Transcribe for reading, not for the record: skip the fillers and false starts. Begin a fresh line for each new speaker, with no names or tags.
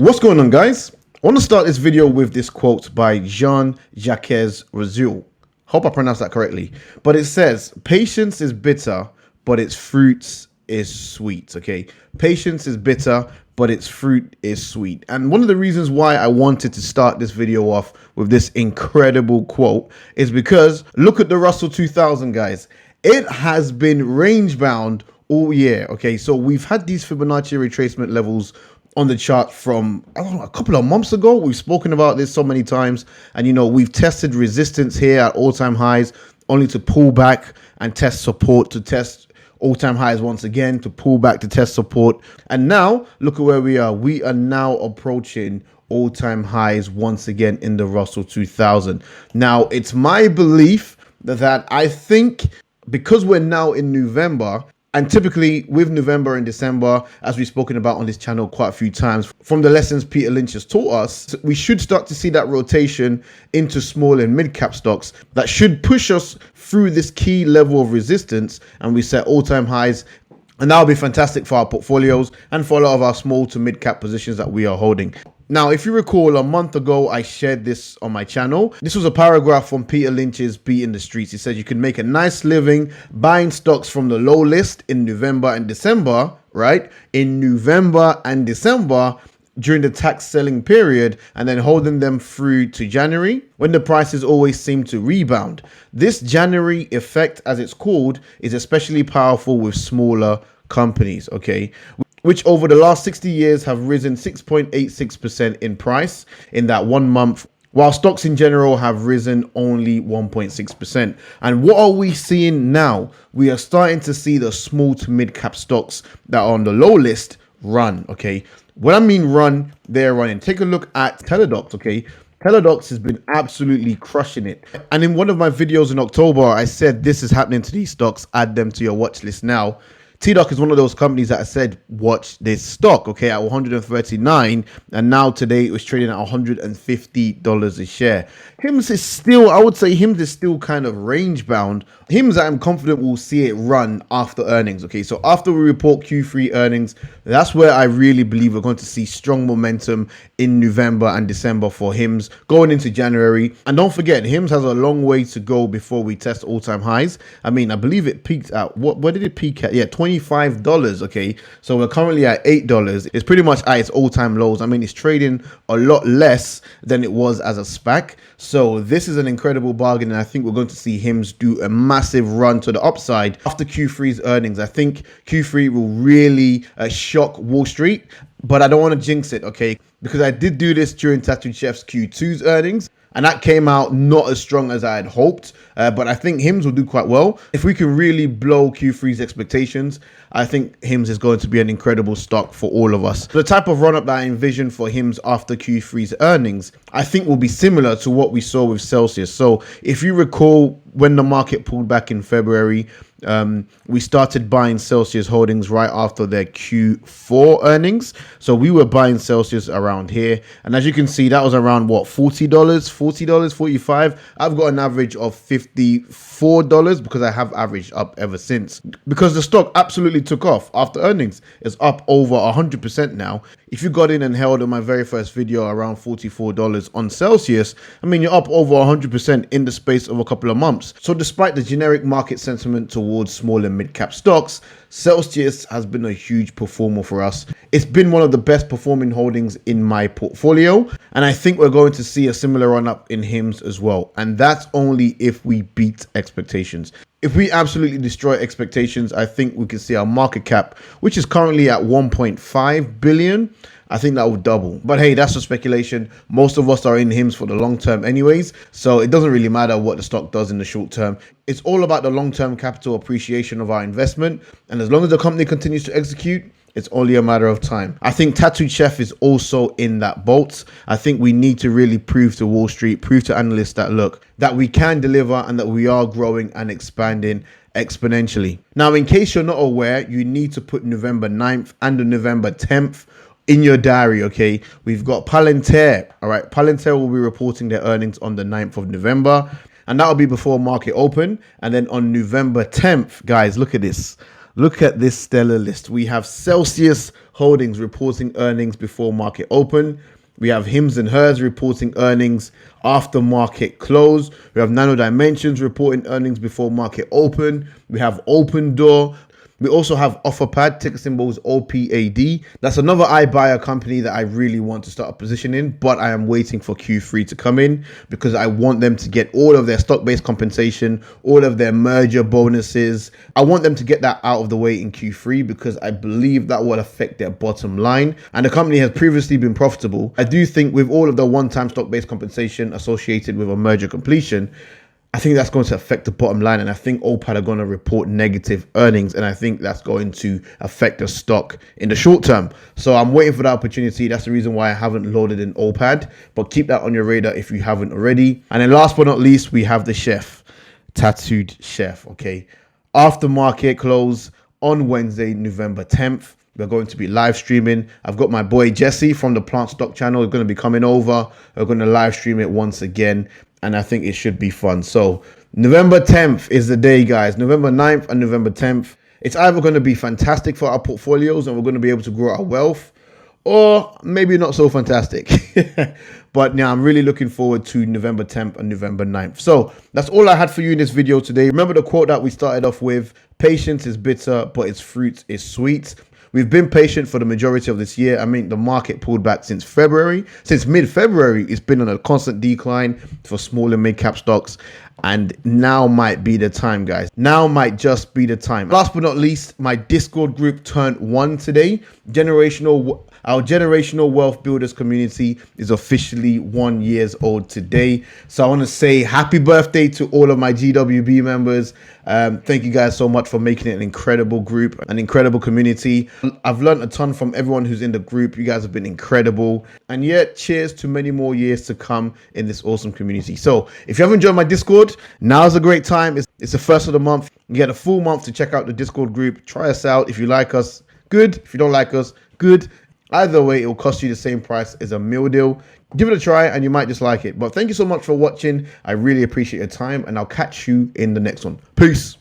What's going on, guys? I want to start this video with this quote by Jean-Jacques Rousseau. Hope I pronounced that correctly. But it says, patience is bitter, but its fruits is sweet. Okay, patience is bitter, but its fruit is sweet. And one of the reasons why I wanted to start this video off with this incredible quote is because look at the Russell 2000, guys. It has been range bound all year. Okay, so we've had these Fibonacci retracement levels on the chart from, I don't know, a couple of months ago. We've spoken about this so many times, and we've tested resistance here at all-time highs only to pull back and test support, to test all-time highs once again, to pull back to test support. And now look at where we are. We are now approaching all-time highs once again in the Russell 2000. Now, it's my belief that I think because we're now in November, and typically with November and December, as we've spoken about on this channel quite a few times, from the lessons Peter Lynch has taught us, we should start to see that rotation into small and mid-cap stocks that should push us through this key level of resistance, and we set all-time highs. And that'll be fantastic for our portfolios and for a lot of our small to mid-cap positions that we are holding. Now, if you recall, a month ago, I shared this on my channel. This was a paragraph from Peter Lynch's Beat in the Streets. He said you can make a nice living buying stocks from the low list in November and December, right? In November and December during the tax selling period, and then holding them through to January when the prices always seem to rebound. This January effect, as it's called, is especially powerful with smaller companies, okay, which over the last 60 years have risen 6.86% in price in that 1 month, while stocks in general have risen only 1.6%. And what are we seeing now? We are starting to see the small to mid cap stocks that are on the low list run, okay? When I mean run, they're running. Take a look at Teladoc, okay? Teladoc has been absolutely crushing it. And in one of my videos in October, I said this is happening to these stocks. Add them to your watch list now. TDOC is one of those companies that I said, watch this stock, okay, at 139, and now today it was trading at $150 a share. HIMS is still, I would say HIMS is still kind of range bound. HIMS, I'm confident we'll see it run after earnings, okay? So after we report Q3 earnings, that's where I really believe we're going to see strong momentum in November and December for HIMS going into January. And don't forget, HIMS has a long way to go before we test all-time highs. I mean, I believe it peaked at, where did it peak at? Yeah, $25, okay? So we're currently at $8. It's pretty much at its all-time lows. I mean, it's trading a lot less than it was as a SPAC. So this is an incredible bargain, and I think we're going to see HIMS do a massive run to the upside after Q3's earnings. I think Q3 will really shock Wall Street, but I don't want to jinx it, okay? Because I did do this during Tattoo Chef's Q2's earnings, and that came out not as strong as I had hoped, but I think HIMS will do quite well. If we can really blow Q3's expectations, I think HIMS is going to be an incredible stock for all of us. The type of run-up that I envision for HIMS after Q3's earnings, I think will be similar to what we saw with Celsius. So if you recall, when the market pulled back in February, we started buying Celsius holdings right after their Q4 earnings. So we were buying Celsius around here, and as you can see, that was around what, $40, $45. I've got an average of $54 because I have averaged up ever since, because the stock absolutely took off after earnings. It's up over 100% now. If you got in and held on my very first video around $44 on Celsius, I mean, you're up over 100% in the space of a couple of months. So despite the generic market sentiment towards small and mid-cap stocks, Celsius has been a huge performer for us. It's been one of the best performing holdings in my portfolio, and I think we're going to see a similar run-up in HIMS as well. And that's only if we beat expectations. If we absolutely destroy expectations, I think we can see our market cap, which is currently at 1.5 billion. I think that will double. But hey, that's just speculation. Most of us are in HIMS for the long term anyways, so it doesn't really matter what the stock does in the short term. It's all about the long-term capital appreciation of our investment. And as long as the company continues to execute, it's only a matter of time. I think Tattoo Chef is also in that boat. I think we need to really prove to Wall Street, prove to analysts that, look, that we can deliver and that we are growing and expanding exponentially. Now, in case you're not aware, you need to put November 9th and the November 10th in your diary, okay? We've got Palantir, all right? Palantir will be reporting their earnings on the 9th of November, and that'll be before market open. And then on November 10th, guys, look at this. Look at this stellar list. We have Celsius Holdings reporting earnings before market open. We have HIMS and HERS reporting earnings after market close. We have Nano Dimensions reporting earnings before market open. We have Open Door. We also have OfferPad, ticker symbols OPAD. That's another iBuyer company that I really want to start a position in, but I am waiting for Q3 to come in because I want them to get all of their stock-based compensation, all of their merger bonuses. I want them to get that out of the way in Q3 because I believe that will affect their bottom line. And the company has previously been profitable. I do think with all of the one-time stock-based compensation associated with a merger completion, I think that's going to affect the bottom line, and I think OPAD are going to report negative earnings, and I think that's going to affect the stock in the short term. So I'm waiting for that opportunity. That's the reason why I haven't loaded in OPAD, but keep that on your radar if you haven't already. And then last but not least, we have the chef, Tattooed Chef. Okay, after market close on Wednesday, November 10th. We're going to be live streaming. I've got my boy Jesse from the Plant Stock channel. We're going to be coming over. We're going to live stream it once again, and I think it should be fun. So November 10th is the day, guys. November 9th and November 10th. It's either going to be fantastic for our portfolios and we're going to be able to grow our wealth, or maybe not so fantastic. But now I'm really looking forward to November 10th and November 9th. So that's all I had for you in this video today. Remember the quote that we started off with: patience is bitter, but its fruit is sweet. We've been patient for the majority of this year. I mean, the market pulled back since February. Since mid-February, it's been on a constant decline for small and mid-cap stocks. And now might be the time, guys. Now might just be the time. Last but not least, my Discord group turned 1 today. Our generational wealth builders community is officially 1 year old today. So I want to say happy birthday to all of my GWB members. Thank you guys so much for making it an incredible group, an incredible community. I've learned a ton from everyone who's in the group. You guys have been incredible. And yet, cheers to many more years to come in this awesome community. So if you haven't joined my Discord, now's a great time. It's the first of the month. You get a full month to check out the Discord group. Try us out. If you like us, good. If you don't like us, good. Either way, it will cost you the same price as a meal deal. Give it a try and you might just like it. But thank you so much for watching. I really appreciate your time, and I'll catch you in the next one. Peace.